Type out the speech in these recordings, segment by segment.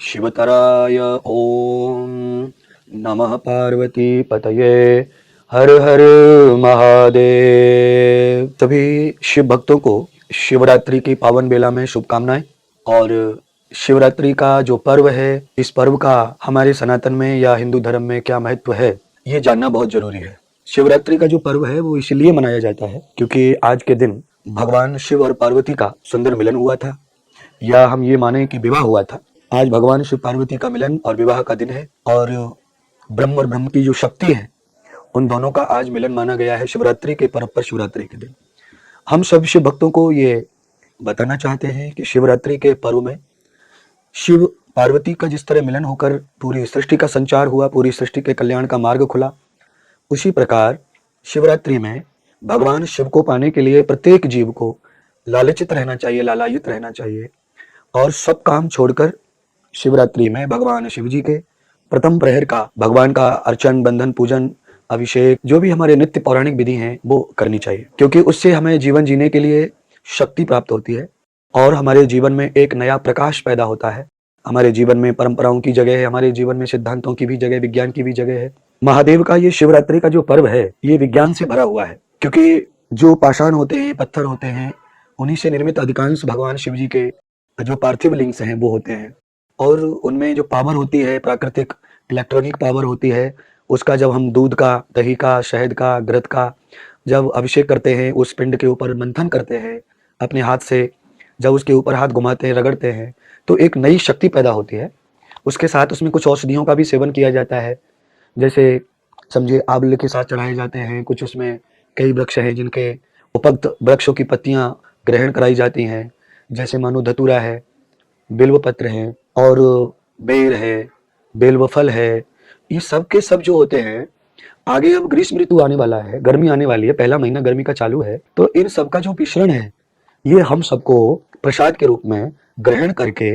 शिवतराय ओम नमः पार्वती पतये हर हर महादेव। सभी शिव भक्तों को शिवरात्रि की पावन बेला में शुभकामनाएं। और शिवरात्रि का जो पर्व है, इस पर्व का हमारे सनातन में या हिंदू धर्म में क्या महत्व है, ये जानना बहुत जरूरी है। शिवरात्रि का जो पर्व है वो इसलिए मनाया जाता है क्योंकि आज के दिन भगवान शिव और पार्वती का सुंदर मिलन हुआ था, या हम ये माने कि विवाह हुआ था। आज भगवान शिव पार्वती का मिलन और विवाह का दिन है, और ब्रह्म और ब्रह्म की जो शक्ति है, उन दोनों का आज मिलन माना गया है शिवरात्रि के पर्व पर, शिवरात्रि के दिन। हम सब शिव भक्तों को ये बताना चाहते हैं कि शिवरात्रि के पर्व में शिव पार्वती का जिस तरह मिलन होकर पूरी सृष्टि का संचार हुआ, पूरी सृष्टि के कल्याण का मार्ग खुला, उसी प्रकार शिवरात्रि में भगवान शिव को पाने के लिए प्रत्येक जीव को लालचित रहना चाहिए, लालायित रहना चाहिए, और सब काम छोड़कर शिवरात्रि में भगवान शिव जी के प्रथम प्रहर का, भगवान का अर्चन, बंधन, पूजन, अभिषेक, जो भी हमारे नित्य पौराणिक विधि हैं वो करनी चाहिए, क्योंकि उससे हमें जीवन जीने के लिए शक्ति प्राप्त होती है और हमारे जीवन में एक नया प्रकाश पैदा होता है। हमारे जीवन में परंपराओं की जगह है, हमारे जीवन में सिद्धांतों की भी जगह, विज्ञान की भी जगह है। महादेव का ये शिवरात्रि का जो पर्व है, ये विज्ञान से भरा हुआ है, क्योंकि जो पाषाण होते हैं, पत्थर होते हैं, उन्हीं से निर्मित अधिकांश भगवान शिव जी के जो पार्थिव लिंग्स हैं वो होते हैं, और उनमें जो पावर होती है, प्राकृतिक इलेक्ट्रॉनिक पावर होती है, उसका जब हम दूध का, दही का, शहद का, घृत का जब अभिषेक करते हैं, उस पिंड के ऊपर मंथन करते हैं अपने हाथ से, जब उसके ऊपर हाथ घुमाते हैं, रगड़ते हैं, तो एक नई शक्ति पैदा होती है। उसके साथ उसमें कुछ औषधियों का भी सेवन किया जाता है, जैसे समझिए आंवले के साथ चढ़ाए जाते हैं, कुछ उसमें कई वृक्ष हैं जिनके उपयुक्त वृक्षों की पत्तियां ग्रहण कराई जाती हैं, जैसे मानो धतूरा है, बिल्व पत्र है, और बेर है, बेल्व फल है। ये सब के सब जो होते हैं, आगे अब ग्रीष्म ऋतु आने वाला है, गर्मी आने वाली है, पहला महीना गर्मी का चालू है, तो इन सब का जो मिश्रण है, ये हम सबको प्रसाद के रूप में ग्रहण करके,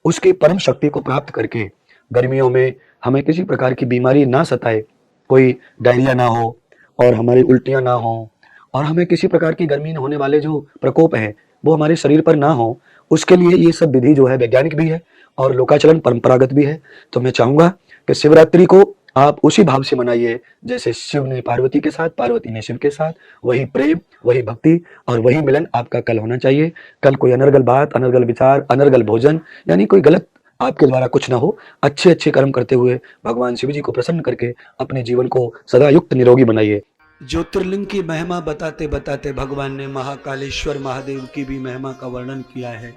उसकी परम शक्ति को प्राप्त करके, गर्मियों में हमें किसी प्रकार की बीमारी ना सताए, कोई डायरिया ना हो और हमारी उल्टियां ना हो, और हमें किसी प्रकार की गर्मी में होने वाले जो प्रकोप है वो हमारे शरीर पर ना हो, उसके लिए ये सब विधि जो है वैज्ञानिक भी है और लोकाचरण परंपरागत भी है। तो मैं चाहूंगा कि शिवरात्रि को आप उसी भाव से मनाइए जैसे शिव ने पार्वती के साथ, पार्वती ने शिव के साथ। वही प्रेम, वही भक्ति और वही मिलन आपका कल होना चाहिए। कल कोई अनर्गल बात, अनर्गल विचार, अनर्गल भोजन, यानी कोई गलत आपके द्वारा कुछ ना हो। अच्छे अच्छे कर्म करते हुए भगवान शिव जी को प्रसन्न करके अपने जीवन को सदा युक्त निरोगी बनाइए। ज्योतिर्लिंग की महिमा बताते बताते भगवान ने महाकालेश्वर महादेव की भी महिमा का वर्णन किया है।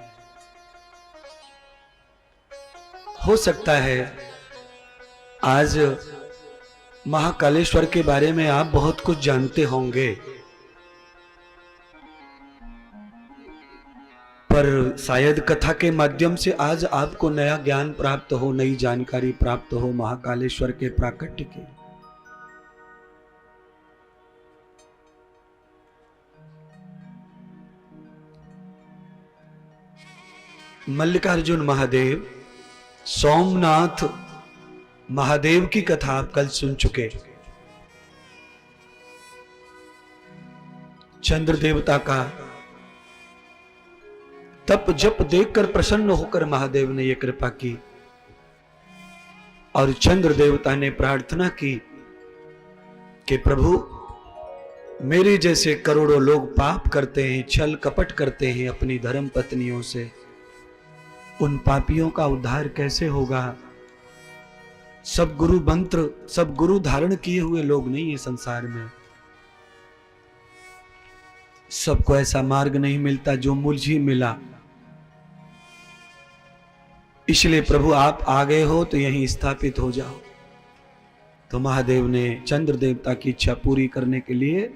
हो सकता है आज महाकालेश्वर के बारे में आप बहुत कुछ जानते होंगे, पर शायद कथा के माध्यम से आज आपको नया ज्ञान प्राप्त हो, नई जानकारी प्राप्त हो महाकालेश्वर के प्राकट्य की। मल्लिकार्जुन महादेव, सोमनाथ महादेव की कथा आप कल सुन चुके। चंद्र देवता का तप जप देखकर प्रसन्न होकर महादेव ने यह कृपा की, और चंद्र देवता ने प्रार्थना की कि प्रभु, मेरे जैसे करोड़ों लोग पाप करते हैं, छल कपट करते हैं अपनी धर्म पत्नियों से, उन पापियों का उद्धार कैसे होगा? सब गुरु मंत्र, सब गुरु धारण किए हुए लोग नहीं है संसार में, सबको ऐसा मार्ग नहीं मिलता जो मुझे मिला। इसलिए प्रभु आप आ गए हो तो यहीं स्थापित हो जाओ। तो महादेव ने चंद्र देवता की इच्छा पूरी करने के लिए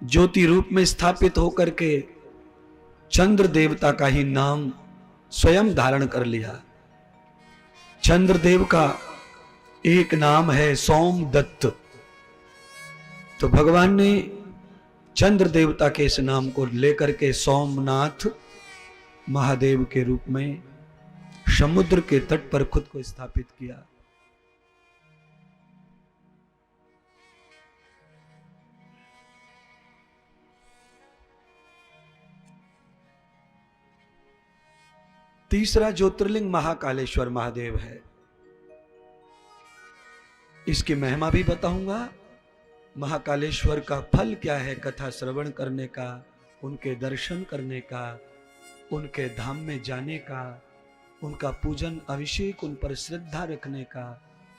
ज्योति रूप में स्थापित होकर के चंद्र देवता का ही नाम स्वयं धारण कर लिया। चंद्रदेव का एक नाम है सोमदत्त। तो भगवान ने चंद्र देवता के इस नाम को लेकर के सोमनाथ महादेव के रूप में समुद्र के तट पर खुद को स्थापित किया। तीसरा ज्योतिर्लिंग महाकालेश्वर महादेव है। इसकी महिमा भी बताऊंगा। महाकालेश्वर का फल क्या है, कथा श्रवण करने का, उनके दर्शन करने का, उनके धाम में जाने का, उनका पूजन अभिषेक, उन पर श्रद्धा रखने का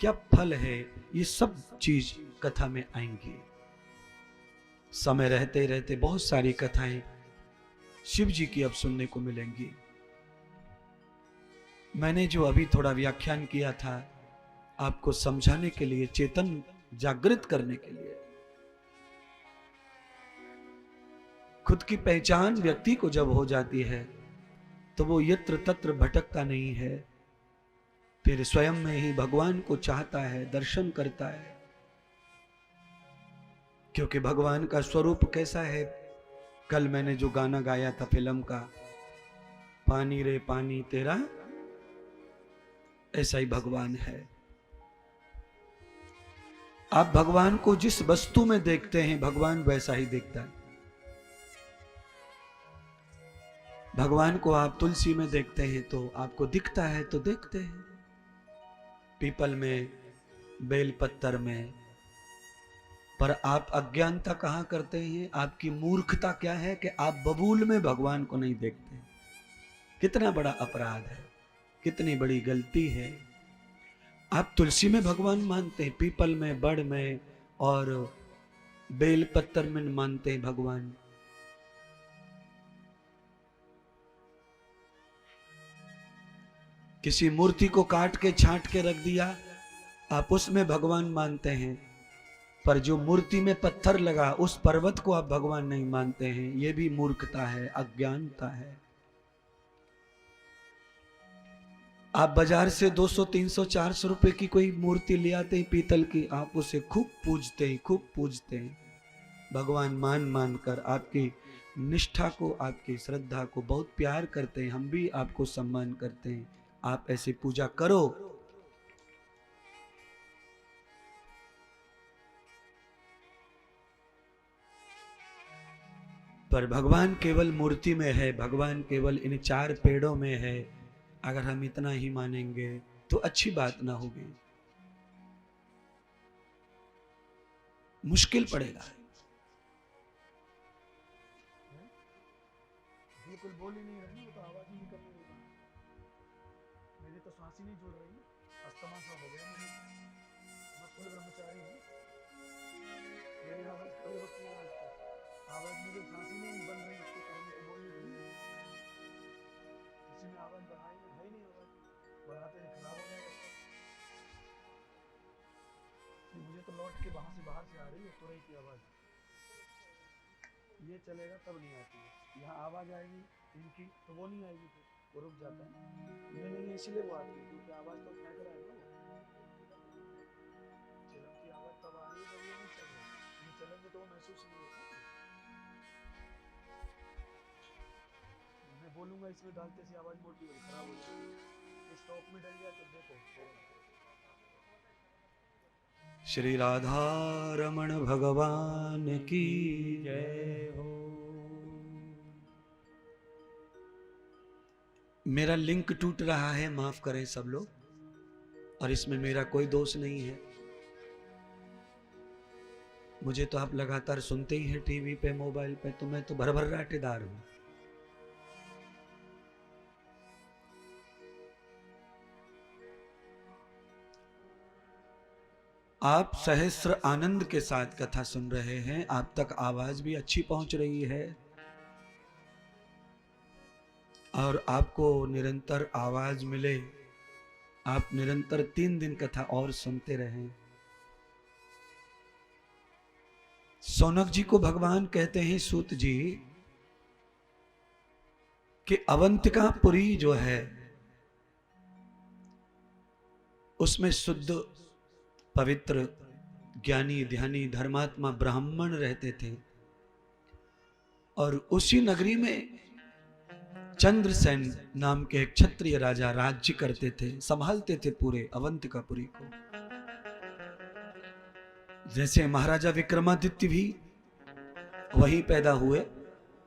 क्या फल है, ये सब चीज कथा में आएंगी। समय रहते रहते बहुत सारी कथाएं शिव जी की अब सुनने को मिलेंगी। मैंने जो अभी थोड़ा व्याख्यान किया था आपको समझाने के लिए, चेतन जागृत करने के लिए। खुद की पहचान व्यक्ति को जब हो जाती है तो वो यत्र तत्र भटकता नहीं है, फिर स्वयं में ही भगवान को चाहता है, दर्शन करता है। क्योंकि भगवान का स्वरूप कैसा है, कल मैंने जो गाना गाया था फिल्म का, पानी रे पानी तेरा, ऐसा ही भगवान है। आप भगवान को जिस वस्तु में देखते हैं भगवान वैसा ही दिखता है। भगवान को आप तुलसी में देखते हैं तो आपको दिखता है तो देखते हैं, पीपल में, बेल पत्तर में। पर आप अज्ञानता कहां करते हैं, आपकी मूर्खता क्या है कि आप बबूल में भगवान को नहीं देखते। कितना बड़ा अपराध है, कितनी बड़ी गलती है। आप तुलसी में भगवान मानते हैं, पीपल में, बड़ में और बेल पत्तर में मानते हैं भगवान। किसी मूर्ति को काट के छांट के रख दिया, आप उसमें भगवान मानते हैं, पर जो मूर्ति में पत्थर लगा उस पर्वत को आप भगवान नहीं मानते हैं। यह भी मूर्खता है, अज्ञानता है। आप बाजार से 200, 300, 400 रुपए की कोई मूर्ति ले आते हैं पीतल की, आप उसे खूब पूजते हैं, खूब पूजते हैं। भगवान मान मान कर आपकी निष्ठा को, आपकी श्रद्धा को बहुत प्यार करते हैं। हम भी आपको सम्मान करते हैं, आप ऐसे पूजा करो। पर भगवान केवल मूर्ति में है, भगवान केवल इन 4 पेड़ों में है। अगर हम इतना ही मानेंगे तो अच्छी बात ना होगी, मुश्किल पड़ेगा। बिल्कुल बोल ही नहीं रही, वो तो आवाज ही निकल नहीं रही, मेरी तो सांस ही नहीं जुड़ रही, अस्थमा सा हो गया मुझे। मैं फुल ब्रह्मचारी हूँ, मेरी आवाज कभी होती है, आवाज मुझे सांस ही नहीं बन रही, उसको करने को बोल नहीं रही। किसी ने आवाज बढ़ाई है ही नहीं, आवाज बढ़ाते ही खराब हो जाएगा। मुझे तो लौट के बाहर से आ रही है तुरई की आवाज, ये चलेगा तब नहीं आती है। यहाँ आवाज आएगी इनकी तो वो नहीं आएगी, फिर वो रुक जाता है। ये नहीं है इसलिए वो आती है, क्योंकि आवाज तो फेंक रहा है ना। चिलम की आवाज तब आ रही है जब ये नहीं चल रही, ये चलेंगे तो वो महसूस नहीं होता। मैं बोलूंगा इसमें डालते से आवाज मोटी हो खराब हो जाएगी, स्टॉक में डल जाए तो देखो। श्री राधा रमण भगवान की जय हो। मेरा लिंक टूट रहा है, माफ करें सब लोग, और इसमें मेरा कोई दोष नहीं है। मुझे तो आप लगातार सुनते ही हैं टीवी पे, मोबाइल पे, तो मैं तो भरभराटेदार हूं। आप सहस्र आनंद के साथ कथा सुन रहे हैं, आप तक आवाज भी अच्छी पहुंच रही है और आपको निरंतर आवाज मिले, आप निरंतर 3 दिन कथा और सुनते रहें। सौनक जी को भगवान कहते हैं, सूत जी, कि अवंतिकापुरी जो है उसमें शुद्ध पवित्र ज्ञानी ध्यानी धर्मात्मा ब्राह्मण रहते थे, और उसी नगरी में चंद्रसेन नाम के एक क्षत्रिय राजा राज्य करते थे, संभालते थे पूरे अवंतिकापुरी को। जैसे महाराजा विक्रमादित्य भी वहीं पैदा हुए,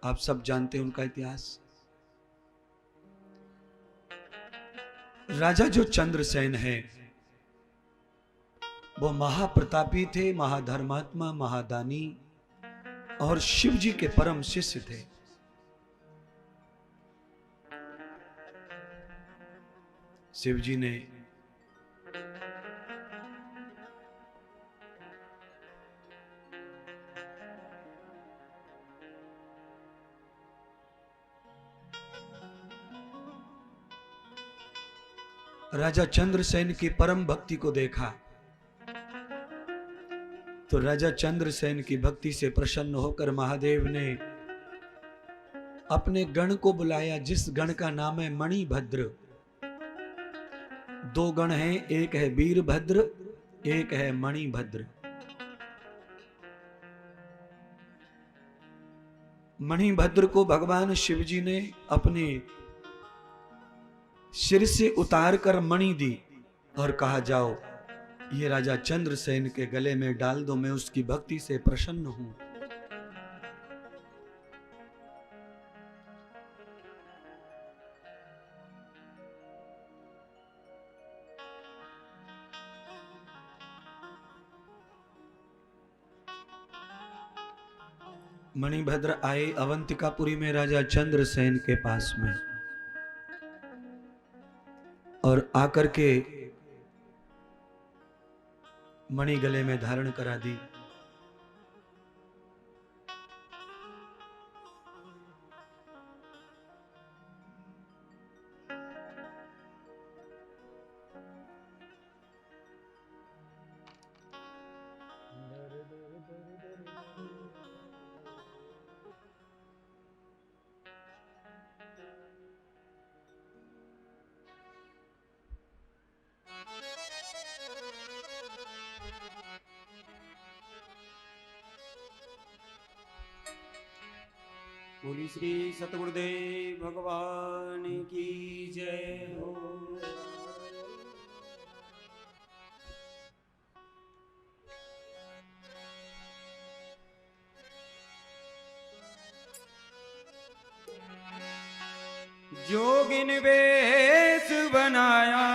आप सब जानते हैं उनका इतिहास। राजा जो चंद्रसेन है वो महाप्रतापी थे, महाधर्मात्मा, महादानी और शिव जी के परम शिष्य थे। शिव जी ने राजा चंद्रसेन की परम भक्ति को देखा तो राजा चंद्रसेन की भक्ति से प्रसन्न होकर महादेव ने अपने गण को बुलाया, जिस गण का नाम है मणिभद्र। दो गण हैं, एक है वीरभद्र, एक है मणिभद्र। मणिभद्र को भगवान शिव जी ने अपने सिर से उतार कर मणि दी और कहा जाओ ये राजा चंद्रसेन के गले में डाल दो, मैं उसकी भक्ति से प्रसन्न हूं। मणिभद्र आए अवंतिकापुरी में राजा चंद्रसेन के पास में और आकर के मणि गले में धारण करा दी। बोली श्री सतगुरुदेव भगवान की जय हो। जोगिन वेश बनाया,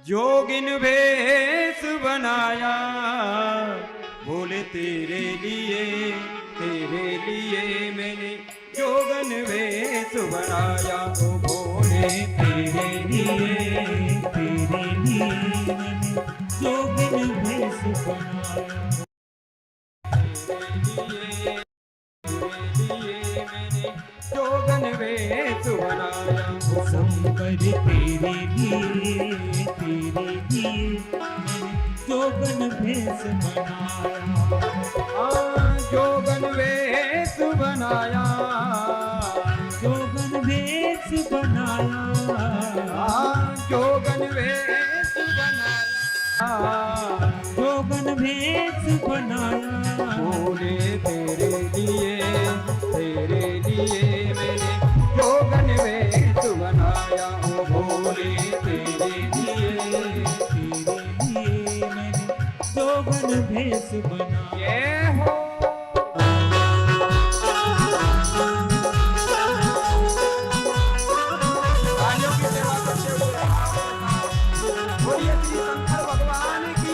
जोगिन वेश बनाया, बोले तेरे लिए मैंने जोगन वेश बनाया। ओ बोले तेरे लिए मैंने जोगन वेश बनाया। तेरे लिए मैंने जोगन वेश बनाया। शंकर तेरे लिए जोगन वेश बनाया। जोगन वेश बनाया, जोगन वेश बनाया, जोगन वेश बनाया, जोगन वेश बनाया। बोले तेरे लिए मैंने जोगन वेश बनाया। ओ बोले तेरे लिए जोगन भेष बनाया हो। आलियों की सेवा करते हुए बोलिए श्री शंकर भगवान की।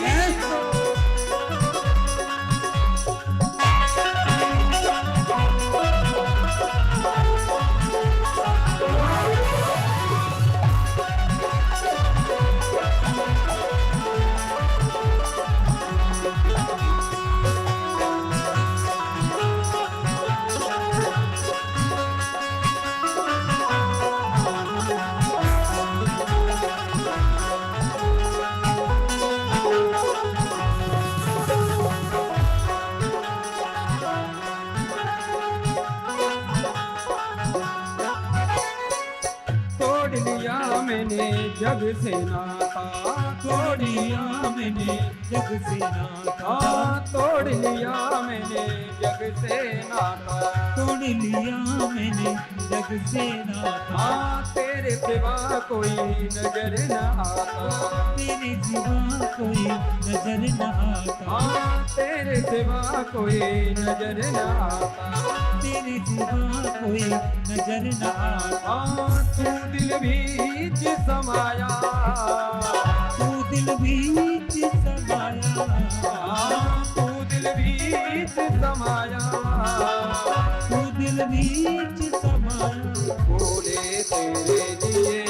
मैंने जग से नाता, तोड़ लिया मैंने जग से नाता, तोड़ लिया मैंने जग से नाता, तोड़ लिया मैंने जग से नाता। तेरे सिवा कोई नजर न आता, तेरे सिवा कोई नजर न आता, तेरे सिवा कोई नजर न आता, तेरे सिवा कोई नजर न आता। तू दिल बीच समाया, तू दिल बीच समाया, तू दिल बीच समाया, तू दिल बीच समाया। बोले तेरे लिए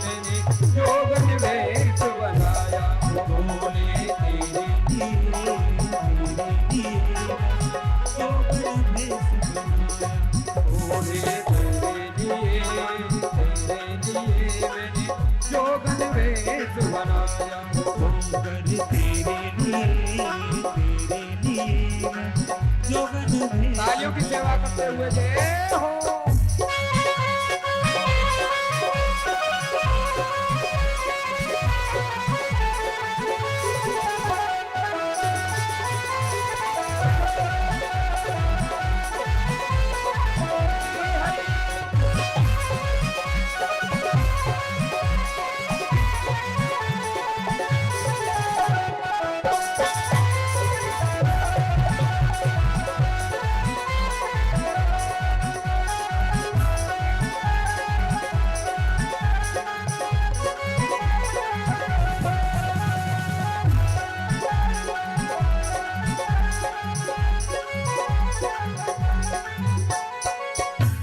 मैंने जोगन वेश बनाया, बोले तेरे बोले तेरे लिए मैंने जोगन वेश बनाया। तालियों की सेवा करते हुए जय हो।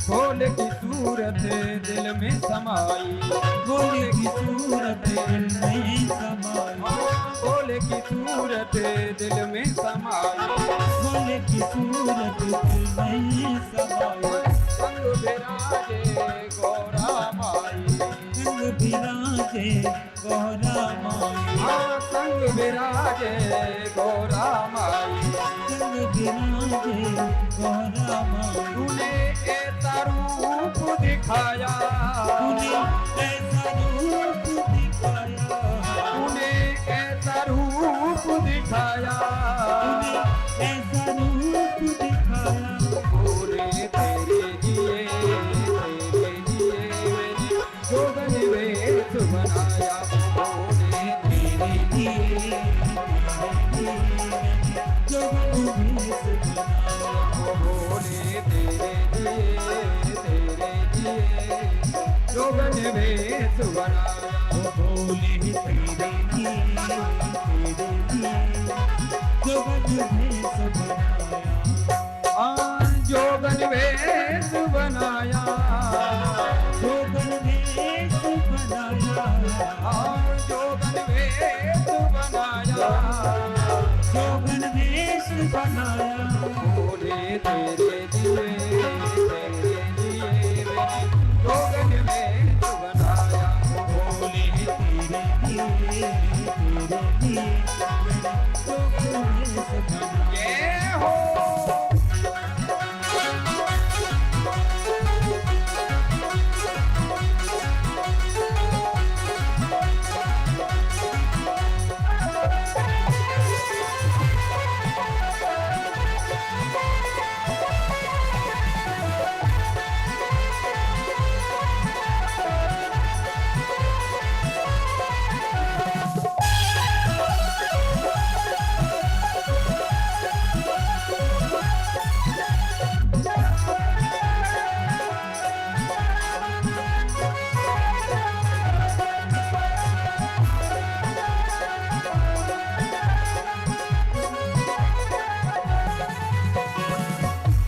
भोले की सूरत दिल में समाई, भोले की सूरत दिल में समाई, भोले की सूरत दिल में समाई, भोले की सूरत दिल में समाई। संग विराजे गौरा माई, संग विराजे गौरा माई, संग विराजे गौरा माई, संग विराजे गौरा माई। तूने ऐसा रूप दिखाया, तूने ऐसा रूप दिखाया, तूने ऐसा रूप दिखाया, तूने ऐसा रूप दिखाया। बोले तेरे लिए मैंने जोगन वेश बनाया, बोले तेरे लिए जोगन वेश बनाया, बोले तेरे लिए जोगन वेश बनाया। बोले तेरे लिए जोगन वेश बनाया। जोगन वेश बनाया, जोगन वेश बनाया, जोगन वेश बनाया, जोगन वेश बनाया। बोले तेरे लिए मैंने जोगन वेश बनाया, बोले तेरे लिए जोगन वेश बनाया। जय हो।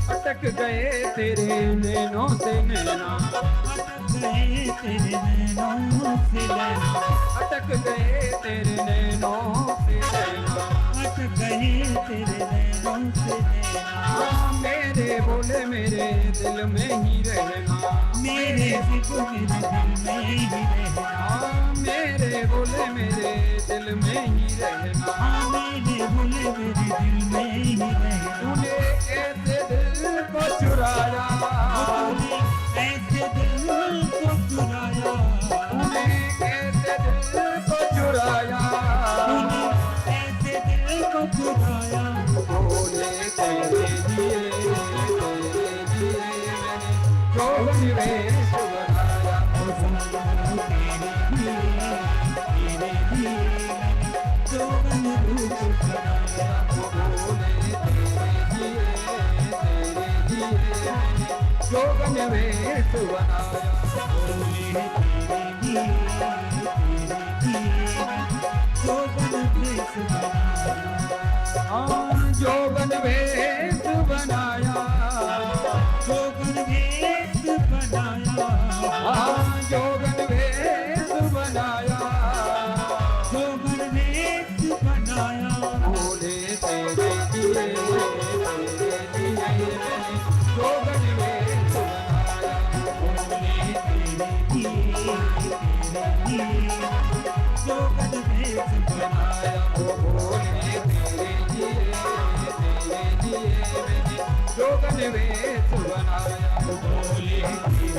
अटक गए तेरे नैनों से नैना, अटक गए तेरे नैनों से नैना, अटक गए तेरे नैनों से नैना, अटक गए तेरे नैनों से नैना। मेरे बोले मेरे दिल में ही रहना, मेरे सिर्फ मेरे दिल में ही रहना, मेरे बोले मेरे दिल में ही रहना। मेरे बोले मेरे दिल में ही रहना। तूने ऐसे दिल को चुराया, तूने ऐसे दिल को चुराया, तूने ऐसे दिल को चुराया, तूने ऐसे दिल को चुराया। बोले तेरे लिए मैंने जोगन वेश बनाया, तेरे लिए जोगन रूप जोगन वेश बनाया। बोले तेरे दिए जोगन वेश बनाया। हाँ जोगन वेश बनाया। जोगन वेश बनाया। हाँ जोगन वेश बनाया। जोगन वेश बनाया। बोले तेरे दिए मैंने जोगन वेश बनाया। बोले तेरे दिए जोगन वेश बनाया। ओ बोले तेरे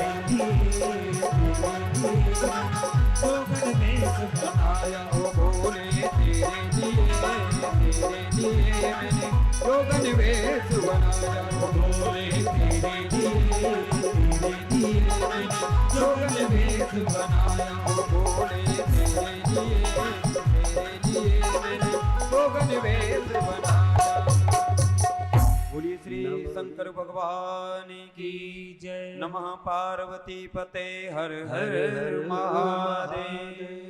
दिए मैंने जोगन वेश बनाया। बोले तेरे दिए जोगन वेश बनाया। ओ बोले तेरे दिए मैंने जोगन वेश बनाया। बोले तेरे दिए जोगन वेश बनाया। ओ बोले तेरे दिए मैंने जोगन वेश बनाया। बोलिए श्री शंकर भगवान की की जय। नमः पार्वती पते हर हर महादेव।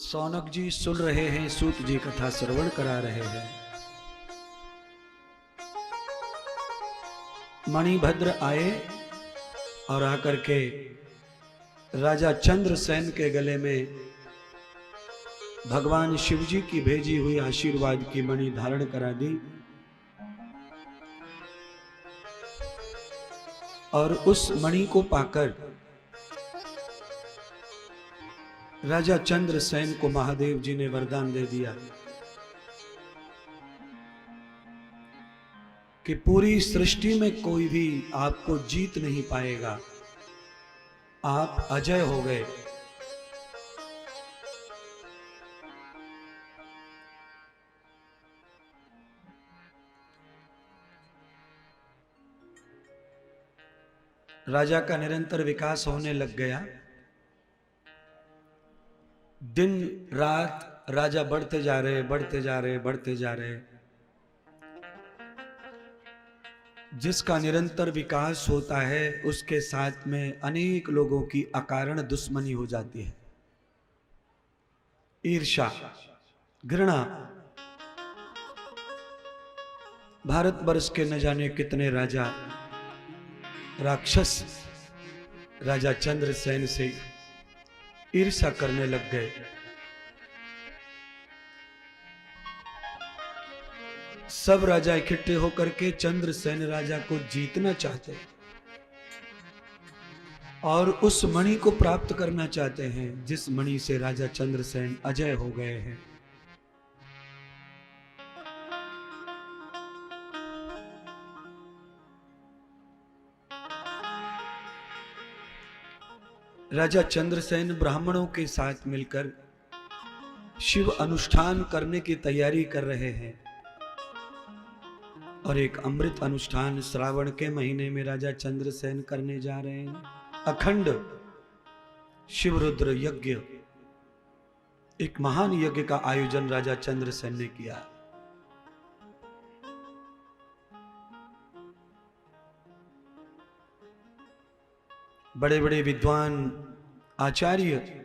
सौनक जी सुन रहे हैं, सूत जी कथा श्रवण करा रहे हैं। मणिभद्र आए और आकर के राजा चंद्रसेन के गले में भगवान शिव जी की भेजी हुई आशीर्वाद की मणि धारण करा दी और उस मणि को पाकर राजा चंद्रसेन को महादेव जी ने वरदान दे दिया कि पूरी सृष्टि में कोई भी आपको जीत नहीं पाएगा, आप अजय हो गए। राजा का निरंतर विकास होने लग गया। दिन रात राजा बढ़ते जा रहे, बढ़ते जा रहे, बढ़ते जा रहे। जिसका निरंतर विकास होता है उसके साथ में अनेक लोगों की अकारण दुश्मनी हो जाती है। ईर्ष्या, घृणा। भारतवर्ष के न जाने कितने राजा राक्षस राजा चंद्रसेन से ईर्ष्या करने लग गए। सब राजा इकट्ठे होकर के चंद्रसेन राजा को जीतना चाहते हैं और उस मणि को प्राप्त करना चाहते हैं जिस मणि से राजा चंद्रसेन अजय हो गए हैं। राजा चंद्रसेन ब्राह्मणों के साथ मिलकर शिव अनुष्ठान करने की तैयारी कर रहे हैं और एक अमृत अनुष्ठान श्रावण के महीने में राजा चंद्रसेन करने जा रहे हैं। अखंड शिवरुद्र यज्ञ, एक महान यज्ञ का आयोजन राजा चंद्रसेन ने किया। बड़े बड़े विद्वान आचार्य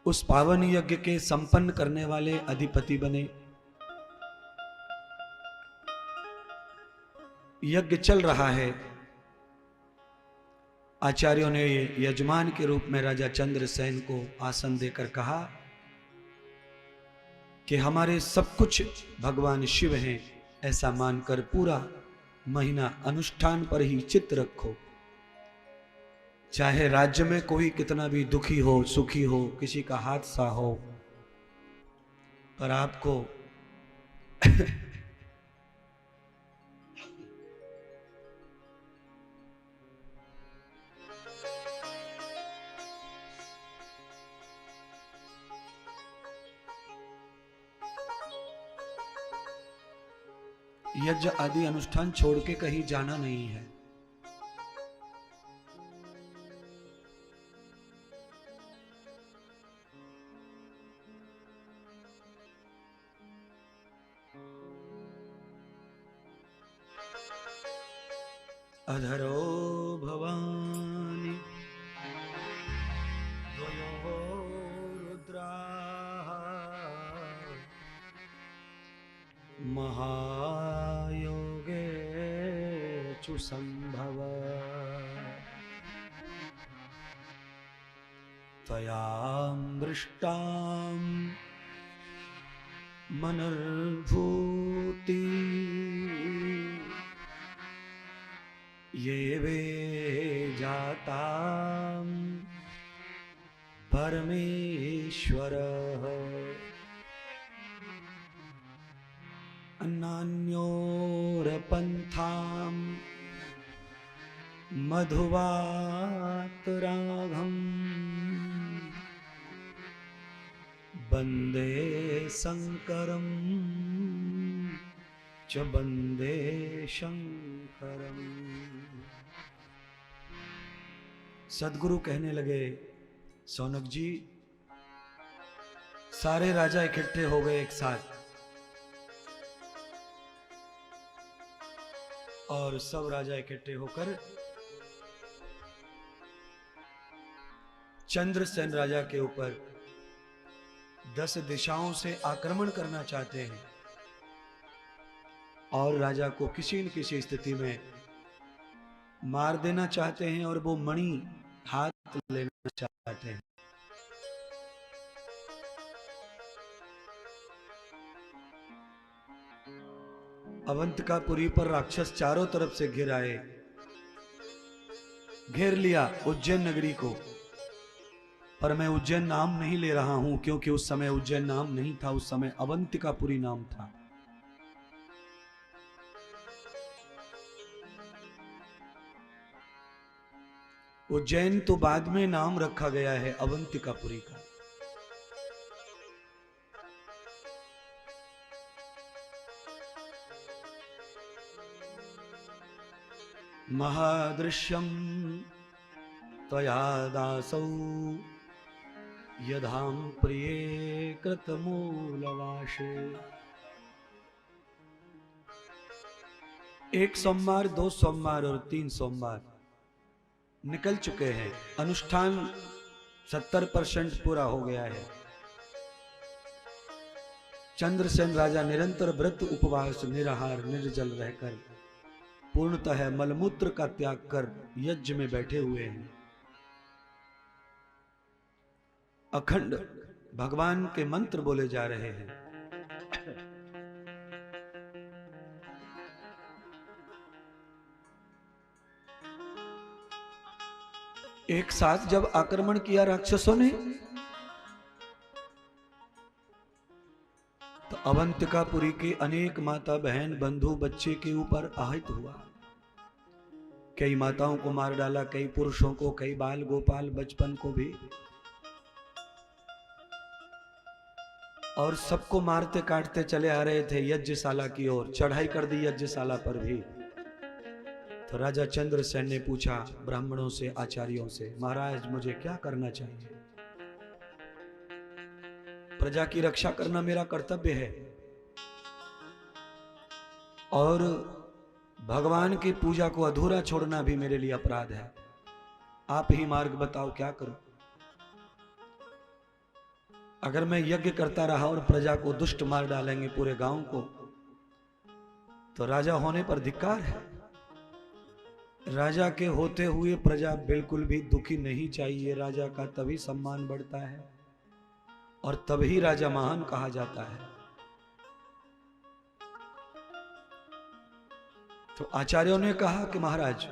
उस पावन यज्ञ के संपन्न करने वाले अधिपति बने। यज्ञ चल रहा है। आचार्यों ने यजमान के रूप में राजा चंद्रसेन को आसन देकर कहा कि हमारे सब कुछ भगवान शिव हैं, ऐसा मानकर पूरा महीना अनुष्ठान पर ही चित्त रखो। चाहे राज्य में कोई कितना भी दुखी हो, सुखी हो, किसी का हादसा हो, पर आपको यज्ञ आदि अनुष्ठान छोड़ के कहीं जाना नहीं है। अधरो भवानी द्वयो रुद्राः महायोगे चु संभव त्वयां दृष्टां मनर्भूति ये वे जातां परमेश्वरः अन्नान्योरपन्थां मधुवातराघम् वन्दे शङ्करं च वन्दे शङ्करम्। सदगुरु कहने लगे, सौनक जी, सारे राजा इकट्ठे हो गए एक साथ और सब राजा इकट्ठे होकर चंद्रसेन राजा के ऊपर 10 दिशाओं से आक्रमण करना चाहते हैं और राजा को किसी न किसी स्थिति में मार देना चाहते हैं और वो मणि हाथ लेना चाहते हैं। अवंतिकापुरी पर राक्षस चारों तरफ से घिर आए, घेर लिया उज्जैन नगरी को। पर मैं उज्जैन नाम नहीं ले रहा हूं क्योंकि उस समय उज्जैन नाम नहीं था, उस समय अवंतिकापुरी नाम था। उज्जैन तो बाद में नाम रखा गया है अवंतिकापुरी का। महादृश्यम त्वया दासौ यधाम प्रिये कृतमूलवाशे। एक सोमवार, 2 सोमवार और 3 सोमवार निकल चुके हैं। अनुष्ठान 70% पूरा हो गया है। चंद्रसेन राजा निरंतर व्रत उपवास निराहार निर्जल रहकर पूर्णतः मलमूत्र का त्याग कर यज्ञ में बैठे हुए हैं। अखंड भगवान के मंत्र बोले जा रहे हैं। एक साथ जब आक्रमण किया राक्षसों ने तो अवंतिकापुरी के अनेक माता बहन बंधु बच्चे के ऊपर आहत हुआ। कई माताओं को मार डाला, कई पुरुषों को, कई बाल गोपाल बचपन को भी, और सबको मारते काटते चले आ रहे थे यज्ञशाला की ओर। चढ़ाई कर दी यज्ञशाला पर भी। तो राजा चंद्रसेन ने पूछा ब्राह्मणों से, आचार्यों से, महाराज मुझे क्या करना चाहिए? प्रजा की रक्षा करना मेरा कर्तव्य है और भगवान की पूजा को अधूरा छोड़ना भी मेरे लिए अपराध है। आप ही मार्ग बताओ, क्या करूं? अगर मैं यज्ञ करता रहा और प्रजा को दुष्ट मार डालेंगे पूरे गांव को, तो राजा होने पर धिक्कार है। राजा के होते हुए प्रजा बिल्कुल भी दुखी नहीं चाहिए। राजा का तभी सम्मान बढ़ता है और तभी राजा महान कहा जाता है। तो आचार्यों ने कहा कि महाराज,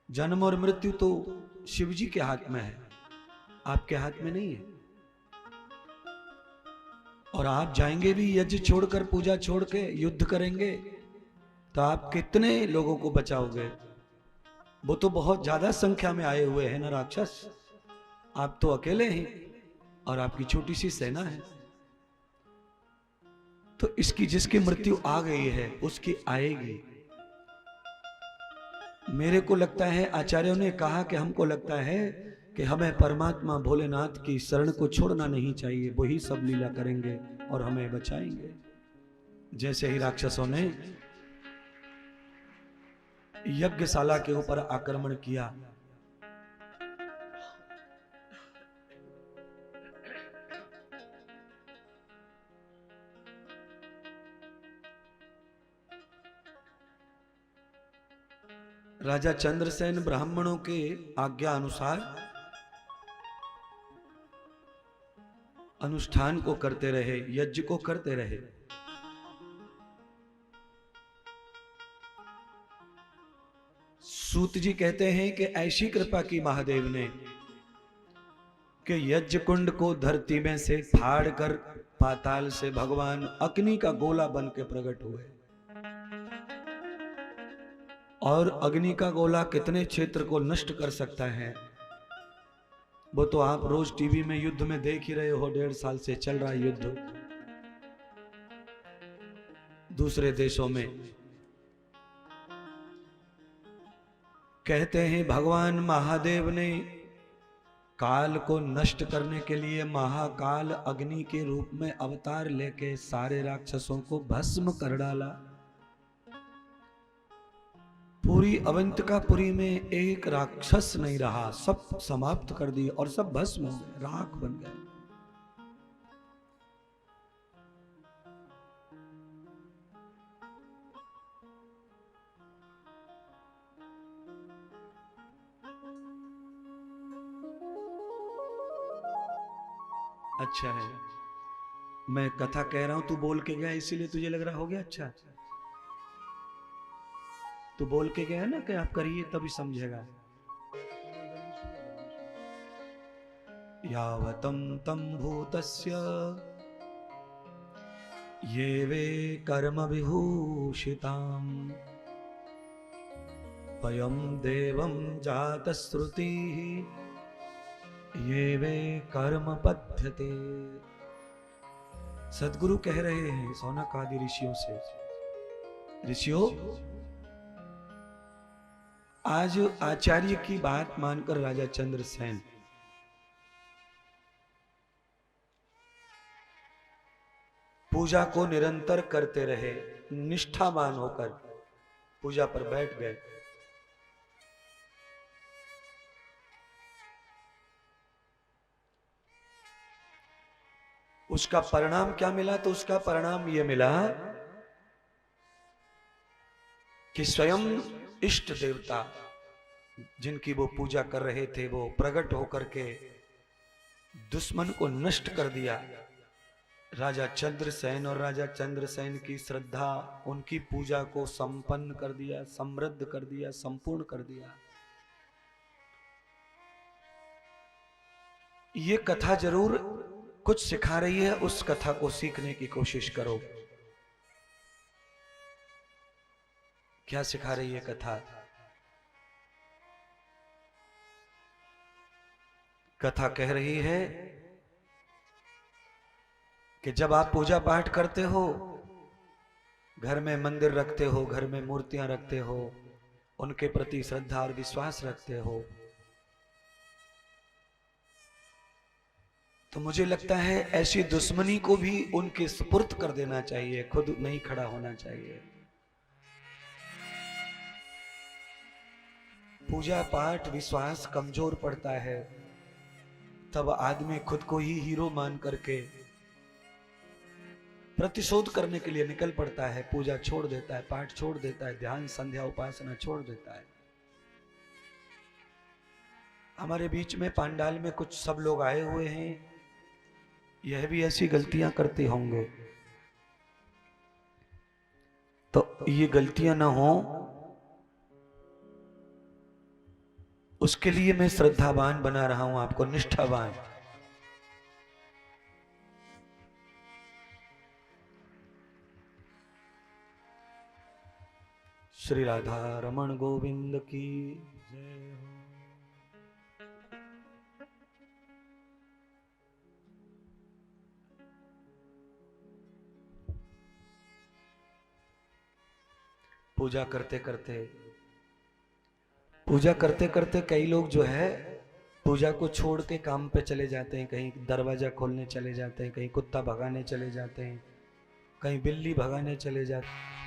जन्म और मृत्यु तो शिव जी के हाथ में है, आपके हाथ में नहीं है। और आप जाएंगे भी यज्ञ छोड़कर, पूजा छोड़ के युद्ध करेंगे, तो आप कितने लोगों को बचाओगे? वो तो बहुत ज्यादा संख्या में आए हुए हैं ना राक्षस, आप तो अकेले हैं और आपकी छोटी सी सेना है। तो इसकी जिसकी मृत्यु आ गई है उसकी आएगी। मेरे को लगता है, आचार्यों ने कहा कि हमको लगता है कि हमें परमात्मा भोलेनाथ की शरण को छोड़ना नहीं चाहिए। वही सब लीला करेंगे और हमें बचाएंगे। जैसे ही राक्षसों ने यज्ञशाला के ऊपर आक्रमण किया। राजा चंद्रसेन ब्राह्मणों के आज्ञा अनुसार अनुष्ठान को करते रहे, यज्ञ को करते रहे। सूत जी कहते हैं कि ऐसी कृपा की महादेव ने कि यज्ञ कुंड को धरती में से फाड़ कर पाताल से भगवान अग्नि का गोला बन के प्रकट हुए। और अग्नि का गोला कितने क्षेत्र को नष्ट कर सकता है वो तो आप रोज टीवी में युद्ध में देख ही रहे हो। 1.5 साल से चल रहा युद्ध दूसरे देशों में। कहते हैं भगवान महादेव ने काल को नष्ट करने के लिए महाकाल अग्नि के रूप में अवतार लेके सारे राक्षसों को भस्म कर डाला। पूरी अवंतिकापुरी में एक राक्षस नहीं रहा, सब समाप्त कर दिए और सब भस्म हो गए, राख बन गए। अच्छा है, मैं कथा कह रहा हूं, तू बोल के गया इसीलिए तुझे लग रहा हो गया। अच्छा, तू बोल के गया ना कि आप करिए तभी समझेगा। यावतं तं भूतस्य ये वे कर्म विभूषिताम् वयं देवं जातश्रुतिः ये वे कर्म पद्धते। सदगुरु कह रहे हैं सौनक आदि ऋषियों से, ऋषियों आज आचार्य की बात मानकर राजा चंद्रसेन पूजा को निरंतर करते रहे, निष्ठावान होकर पूजा पर बैठ गए। उसका परिणाम क्या मिला? तो उसका परिणाम यह मिला कि स्वयं इष्ट देवता जिनकी वो पूजा कर रहे थे वो प्रकट होकर के दुश्मन को नष्ट कर दिया। राजा चंद्रसेन और राजा चंद्रसेन की श्रद्धा उनकी पूजा को संपन्न कर दिया, समृद्ध कर दिया, संपूर्ण कर दिया। ये कथा जरूर कुछ सिखा रही है, उस कथा को सीखने की कोशिश करो। क्या सिखा रही है कथा? कथा कह रही है कि जब आप पूजा पाठ करते हो, घर में मंदिर रखते हो, घर में मूर्तियां रखते हो, उनके प्रति श्रद्धा और विश्वास रखते हो, तो मुझे लगता है ऐसी दुश्मनी को भी उनके सुपुर्द कर देना चाहिए, खुद नहीं खड़ा होना चाहिए। पूजा पाठ विश्वास कमजोर पड़ता है तब आदमी खुद को ही हीरो मान करके प्रतिशोध करने के लिए निकल पड़ता है, पूजा छोड़ देता है, पाठ छोड़ देता है, ध्यान संध्या उपासना छोड़ देता है। हमारे बीच में पांडाल में कुछ सब लोग आए हुए हैं, यह भी ऐसी गलतियां करते होंगे, तो ये गलतियां ना हो उसके लिए मैं श्रद्धावान बना रहा हूं आपको, निष्ठावान। श्री राधा रमण गोविंद की जय हो। पूजा करते करते कई लोग जो है पूजा को छोड़ के काम पे चले जाते हैं, कहीं दरवाजा खोलने चले जाते हैं, कहीं कुत्ता भगाने चले जाते हैं, कहीं बिल्ली भगाने चले जाते हैं।